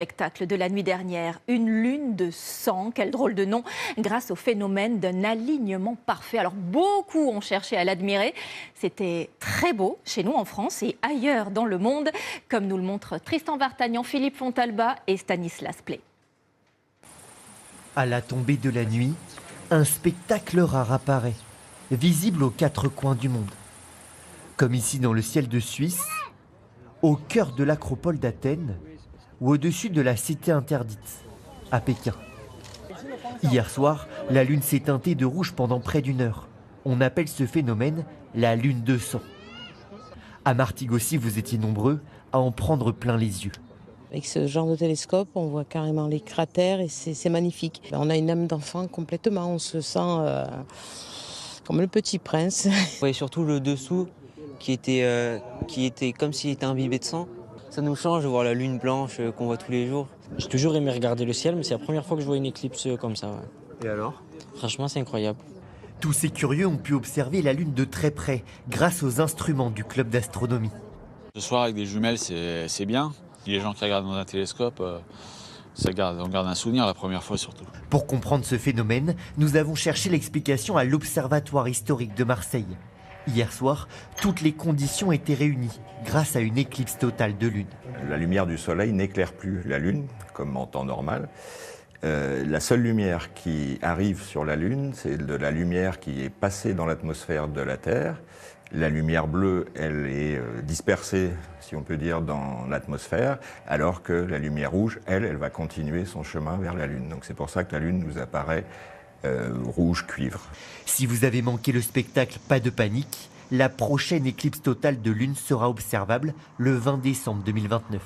Spectacle de la nuit dernière, une lune de sang, quel drôle de nom, grâce au phénomène d'un alignement parfait. Alors beaucoup ont cherché à l'admirer. C'était très beau chez nous en France et ailleurs dans le monde, comme nous le montrent Tristan Vartagnan, Philippe Fontalba et Stanislas Pley. À la tombée de la nuit, un spectacle rare apparaît, visible aux quatre coins du monde. Comme ici dans le ciel de Suisse, au cœur de l'acropole d'Athènes, ou au-dessus de la cité interdite, à Pékin. Hier soir, la lune s'est teintée de rouge pendant près d'une heure. On appelle ce phénomène la lune de sang. À Martigues aussi, vous étiez nombreux à en prendre plein les yeux. Avec ce genre de télescope, on voit carrément les cratères et c'est magnifique. On a une âme d'enfant complètement, on se sent comme le petit prince. On voyait surtout le dessous qui était comme s'il était imbibé de sang. Ça nous change de voir la lune blanche qu'on voit tous les jours. J'ai toujours aimé regarder le ciel, mais c'est la première fois que je vois une éclipse comme ça. Ouais. Et alors ? Franchement, c'est incroyable. Tous ces curieux ont pu observer la lune de très près grâce aux instruments du club d'astronomie. Ce soir avec des jumelles, c'est bien. Les gens qui regardent dans un télescope, on garde un souvenir la première fois surtout. Pour comprendre ce phénomène, nous avons cherché l'explication à l'Observatoire historique de Marseille. Hier soir, toutes les conditions étaient réunies grâce à une éclipse totale de lune. La lumière du soleil n'éclaire plus la lune, comme en temps normal. La seule lumière qui arrive sur la lune, c'est de la lumière qui est passée dans l'atmosphère de la Terre. La lumière bleue, elle est dispersée, si on peut dire, dans l'atmosphère, alors que la lumière rouge, elle va continuer son chemin vers la Lune. Donc c'est pour ça que la Lune nous apparaît rouge cuivre. Si vous avez manqué le spectacle, pas de panique. La prochaine éclipse totale de lune sera observable le 20 décembre 2029.